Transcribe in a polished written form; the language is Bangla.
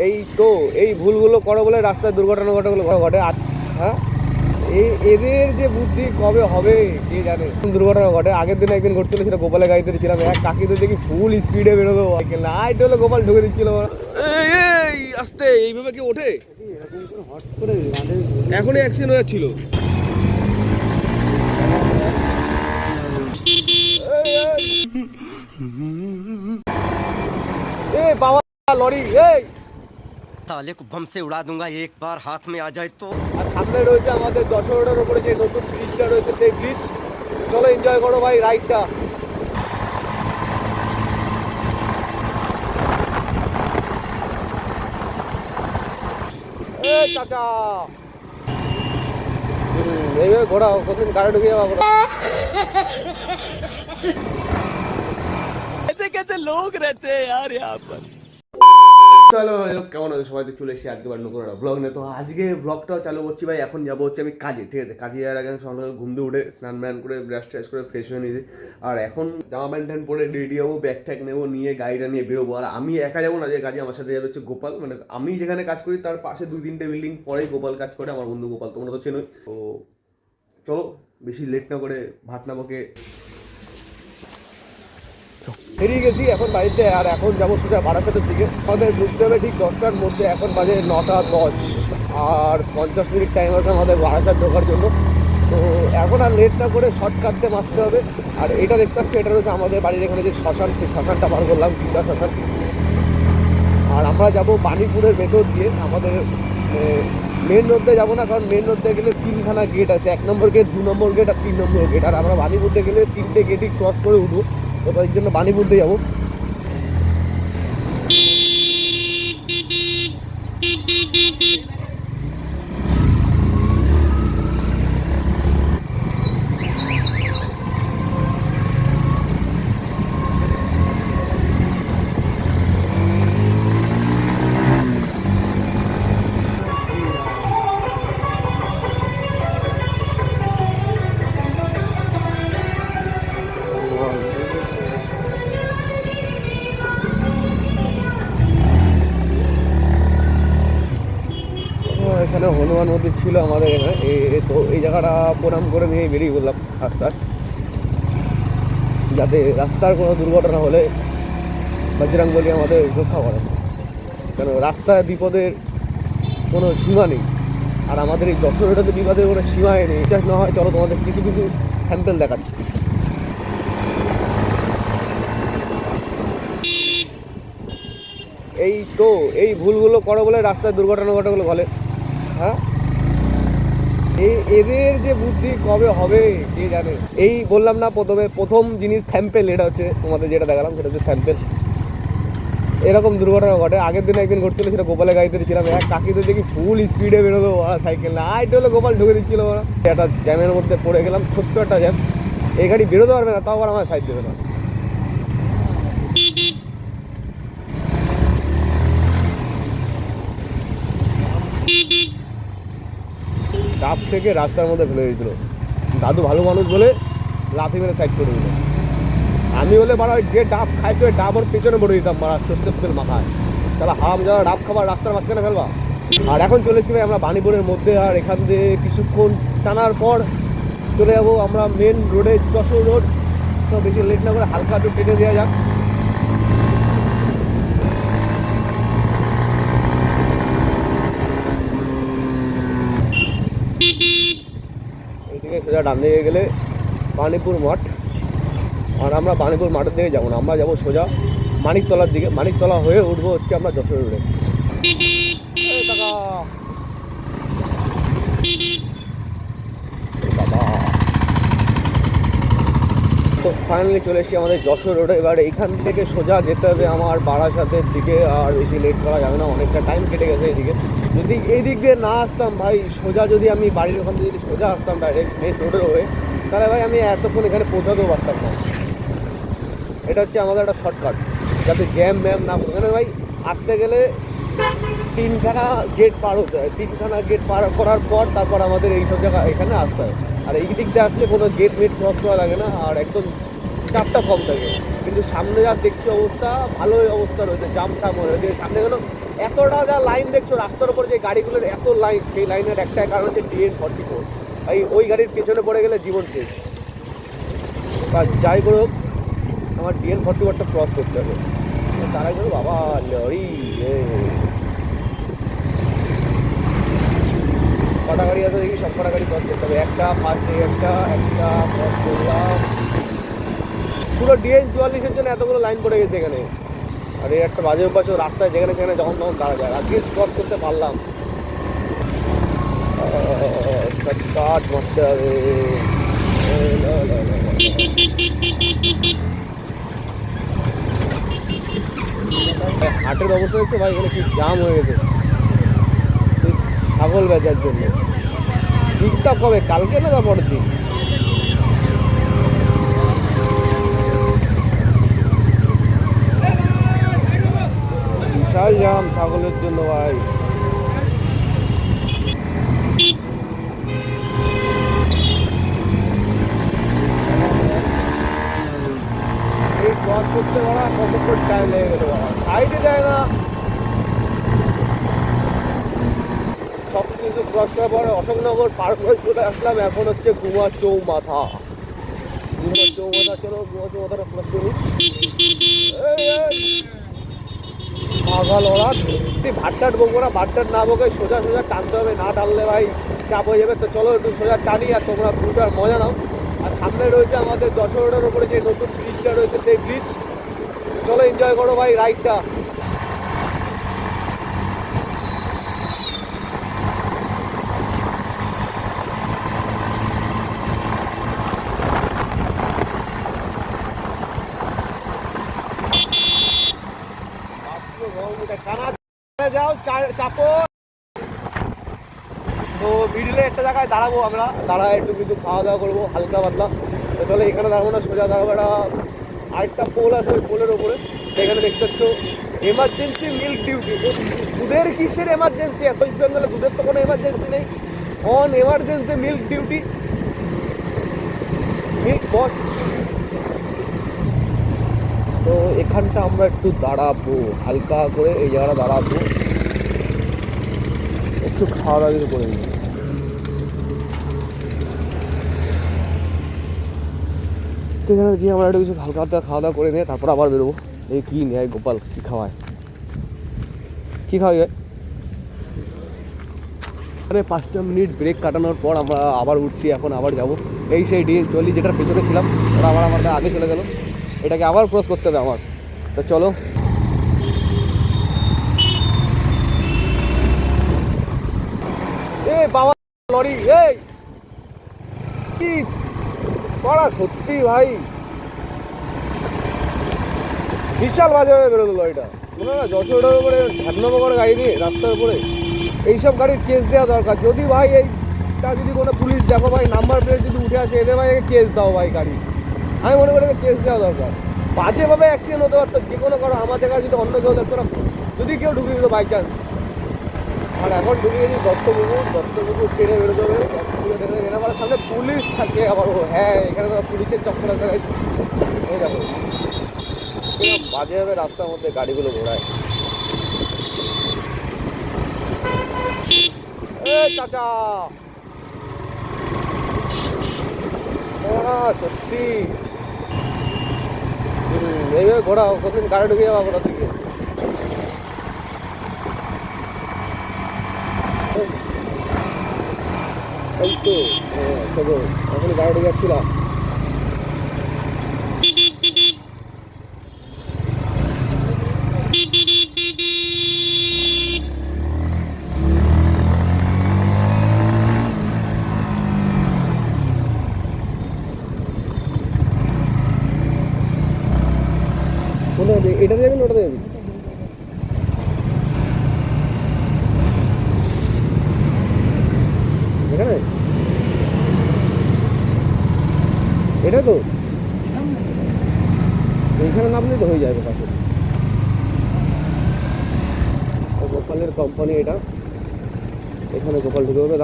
এই তো এই ভুলগুলো করে বলে রাস্তায় দুর্ঘটনা ঘটে। হ্যাঁ, এদের যে বুদ্ধি কবে হবে কে জানে। দুর্ঘটনা ঘটে, আগের দিন একদিন ঘটছিল, সেটা গোপালের গাড়িতে ছিলাম। এক কাকিতে দেখি ফুল স্পিডে বেরোবে সাইকেল না, এটা হলো গোপাল ঢুকে দিচ্ছিল। এই আস্তে, এইভাবে কি ওঠে? এখনই অ্যাক্সিডেন্ট হয়ে যাচ্ছিল। ए बाबा लॉरी ताले को बम से उड़ा दूंगा एक बार हाथ में आ जाए तो। আর সামনে রয়েছে আমাদের যশোর রোডের উপরে যে নতুন ব্রিজটা রয়েছে, সেই ব্রিজ। চলো এনজয় করো ভাই রাইডটা। এ চাচা এইভাবে ঘোরাও, কতদিন গাড়ি ঢুকে যাওয়া ঘোরা। कैसे कैसे लोग रहते हैं यार यहाँ पर। চলো কেমন আছে সবাই, তো চলে এসেছি আজকে বার নতুন একটা ব্লগ নিয়ে। তো আজকে ব্লগটাও চালু করছি ভাই। এখন যাবো হচ্ছে আমি কাজে, ঠিক আছে? কাজে যাওয়ার আগে সকালে ঘুম দিয়ে উঠে স্নান ম্যান করে ব্রাশ ট্রাশ করে ফ্রেশ হয়ে নিয়েছি। আর এখন জামা প্যান্ট ট্যান্ট পরে রেডি হবো, ব্যাগ ট্যাগ নেবো, নিয়ে গাড়িটা নিয়ে বেরোবো। আর আমি একা যাবো না, যে কাজে আমার সাথে যাবে হচ্ছে গোপাল। মানে আমি যেখানে কাজ করি তার পাশে 2-3টে বিল্ডিং পরেই গোপাল কাজ করে, আমার বন্ধু গোপাল, তোমরা তো চেনোই। তো চলো বেশি লেট না করে ভাট না বকে বেরিয়ে গেছি এখন বাড়িতে। আর এখন যাবো সোজা বারাসাতের দিকে। আমাদের ঢুকতে হবে ঠিক 10টার মধ্যে। এখন বাজে 9টা 10, আর 50 মিনিট টাইম আছে আমাদের বারাসাত ঢোকার জন্য। তো এখন আর লেট না করে শর্টকাটতে মারতে হবে। আর এটা দেখতে পাচ্ছি, এটা হচ্ছে আমাদের বাড়ির এখানে যে শ্মশান, সেই শ্মশানটা পার করলাম, গীতা শ্মশান। আর আমরা যাব বাণীপুরের ভেতর দিয়ে। আমাদের মেন রোডে যাবো না, কারণ মেন রোডে গেলে 3খানা গেট আছে, 1 নম্বর গেট, 2 নম্বর গেট আর 3 নম্বর গেট। আর আমরা বাণীপুরে গেলে 3টে গেটই ক্রস করে উঠবো। তো তার জন্য বাণীপুরে যাবো। এখানে হনুমান মন্দির ছিল আমাদের এখানে। তো এই জায়গাটা প্রণাম করে নিয়ে বেরিয়ে পড়লাম আস্তে আস্তে, যাতে রাস্তার কোনো দুর্ঘটনা হলে বজরংবলী আমাদের রক্ষা করে। কেন রাস্তায় বিপদের কোনো সীমা নেই, আর আমাদের এই যশোরেটাতে বিপদের কোনো সীমাই নেই। বিশ্বাস না হয় চলো তোমাদের কিছু কিছু স্যাম্পেল দেখাচ্ছি। এই তো এই ভুলগুলো করে বলে রাস্তায় দুর্ঘটনা বলে। হ্যাঁ, এদের যে বুদ্ধি কবে হবে কে জানে। এই বললাম না প্রথম জিনিস স্যাম্পেল। এটা হচ্ছে তোমাদের যেটা দেখালাম, সেটা হচ্ছে স্যাম্পেল। এরকম দুর্ঘটনা ঘটে, আগের দিন একদিন ঘটছিল, সেটা গোপালের গাড়িতে ছিলাম। এক কাকিতে দেখি ফুল স্পিডে বেরোবে সাইকেল না, এটা হলো গোপাল ঢুকে দিচ্ছিল। একটা জ্যামের মধ্যে পড়ে গেলাম, ছোট্ট একটা জ্যাম। এই গাড়ি বেরোতে পারবে না, তাও আবার আমার সাইড দেবে না। ডাব থেকে রাস্তার মধ্যে ফেলে দিয়েছিল। দাদু ভালো মানুষ বলে লাথি মেরে সাইড করে দিল। আমি হলে বাড়া যে ডাব খাইতো, ওই ডাব ওর পেছনে পড়ে দিতাম বাড়া, সর্ষের তেল মাখায়। তাহলে হাম যাওয়া ডাব খাবার রাস্তার মাঝখানে ফেলবা। আর এখন চলেছি ভাই আমরা বাণীপুরের মধ্যে। আর এখান থেকে কিছুক্ষণ টানার পর চলে যাবো আমরা মেন রোডে, যশোর রোড। তো বেশি লেট না করে হালকা একটু টেনে দেওয়া যাক। এইদিকে সোজা ডান দিকে গেলে বাণীপুর মাঠ। আর আমরা বাণীপুর মাঠের দিকে যাবো না, আমরা যাবো সোজা মানিকতলার দিকে। মানিকতলা হয়ে উঠবো হচ্ছে আমরা যশোর রোডে। তো ফাইনালি চলে এসেছি আমাদের যশোর রোডে। এবার এইখান থেকে সোজা যেতে হবে আমার বারাসাতের দিকে। আর বেশি লেট করা যাবে না, অনেকটা টাইম কেটে গেছে এইদিকে। যদি এই দিক দিয়ে না আসতাম ভাই, সোজা যদি আমি বাড়ির ওখান থেকে যদি সোজা আসতাম ডাইরেক্ট মেন রোডের হয়ে, তাহলে ভাই আমি এতক্ষণ এখানে পৌঁছাতেও পারতাম না। এটা হচ্ছে আমাদের একটা শর্টকাট, যাতে জ্যাম ম্যাম না পড়ে। এখানে ভাই আসতে গেলে 3খানা গেট পার হতে হয়। 3খানা গেট পার করার পর তারপর আমাদের এইসব জায়গা এখানে আসতে হয়। আর এই দিক দিয়ে আসলে কোনো গেট মেট ক্রস করা লাগে না, আর একদম চাপটা কম থাকে। কিন্তু সামনে যা দেখছি অবস্থা, ভালোই অবস্থা রয়েছে, জাম টাম রয়েছে সামনে। গেল এতটা যা লাইন দেখছো রাস্তার উপর, যে গাড়িগুলোর এত লাইন, সেই লাইনের একটাই কারণ হচ্ছে DN44। ওই গাড়ির পেছনে পড়ে গেলে জীবন শেষ। যাই করুক, আমার DN44টা ক্রস করতে হবে। তার আগে বাবা লরি, কটা গাড়ি আছে দেখি, সব কটা গাড়ি ক্রস করতে হবে। একটা ফার্স্টে, একটা ক্রস করলাম। পুরো DN44-এর জন্য এতগুলো লাইন পড়ে গেছে এখানে। আর এই একটা বাজে অভ্যাস, রাস্তায় যেখানে সেখানে যখন তখন দাঁড়া যায়। আজকে ক্রস করতে পারলাম। কাট মারতে হবে। হাটের অবস্থা দেখছো ভাই, এখানে কি জাম হয়ে গেছে ছাগল বেচার জন্য। দিকটা কবে, কালকে না পরের দিন? বিশাল জাম ছাগলের জন্য ভাই। এই ক্রস করতে পারা কতক্ষণ টাইম লেগে গেল বাবা, সাইডে যায় না। সব কিছু ক্রস করার পরে অশোকনগর পার করে চলে আসলাম। এখন হচ্ছে গুমা চৌমাথা। চলো গুমা চৌমাথাটা ক্রস করি। পাগল ওরা, ভাট্টাট বকবো না, ভাট্টাট না বকে সোজা সোজা টানতে হবে, না টানলে ভাই চাপ হয়ে যাবে। তো চলো একটু সোজা টানি আর তোমরা পুরোটার মজা নাও। আর সামনে রয়েছে আমাদের যশোর রোডের ওপরে যে নতুন ব্রিজটা রয়েছে, সেই ব্রিজ। চলো এনজয় করো ভাই রাইডটা। যাও চাপো। তো মিডিলে একটা জায়গায় দাঁড়াবো আমরা, দাঁড়ায় একটু কিছু খাওয়া দাওয়া করবো হালকা পাতলা। তো চলো এখানে দাঁড়াবো না, সোজা দাঁড়াবো। একটা আরেকটা পোল আছে, ওই পোলের ওপরে এখানে দেখতে পাচ্ছ এমার্জেন্সি মিল্ক ডিউটি। দুধের কিসের এমার্জেন্সি? এত ইস্ট বেঙ্গলে দুধের তো কোনো এমার্জেন্সি নেই। On emergency milk duty, milk বস। তো এখানটা আমরা একটু দাঁড়াবো হালকা করে, এই জায়গাটা দাঁড়াবো, একটু খাওয়া দাওয়া কিছু করে নিই। তো এখানে গিয়ে আমরা একটু কিছু হালকা হালকা খাওয়া দাওয়া করে নিয়ে তারপর আবার বেরোবো। এই কী নেয় গোপাল, কী খাওয়ায়, কী খাওয়াই যায়? আরে 5টা মিনিট ব্রেক কাটানোর পর আমরা আবার উঠছি। এখন আবার যাবো এই সেই DN44 যেটার পেছনে ছিলাম, ওরা আবার আমার আগে চলে গেল। এটাকে আবার ক্রস করতে হবে আমার। তো চলো। এ বাবা লরি, এই কি করা সত্যি ভাই, বিশাল বাজে হয়ে বেরোলো লরিটা। মনে হয় যশোর রোডের উপরে ধ্যাননগর করে গাড়ি দিয়ে রাস্তার উপরে এইসব গাড়ির কেস দেওয়া দরকার। যদি ভাই এইটা যদি কোনো পুলিশ দেখো ভাই, নাম্বার প্লেট যদি উঠে আসে, এদের ভাই কেস দাও ভাই গাড়ি। আমি মনে করি কেস দেওয়া দরকার। বাজেভাবে অ্যাক্সিডেন্ট হতে পারতো যে কোনো কারো, আমাদের কাছে যদি অন্য কেউ দেখতো না, যদি কেউ ঢুকে দিত বাই চান্স। আর এখন ঢুকে গেছি দত্তপুকুর ট্রেনে বেরোতে হবে। আমার সামনে পুলিশ থাকে আবার। ও হ্যাঁ, এখানে তো পুলিশের চক্কর আছে। এই দেখো বাজেভাবে রাস্তার মধ্যে গাড়িগুলো ঘোরায়। চাচা সত্যি এইভাবে ঘোরাও, কতদিন গাড়ি ঢুকে যাওয়া ঘোরা থেকে। এই তো এখন গাড়ি ঢুকে যাচ্ছিলাম। এটা দেবেন, ওটা দেবেন। এখানে এটা তো এইখানে নামলে তো হয়ে যাবে পাশে। গোপালের কোম্পানি এটা, এখানে গোপাল ঢুকে হবে।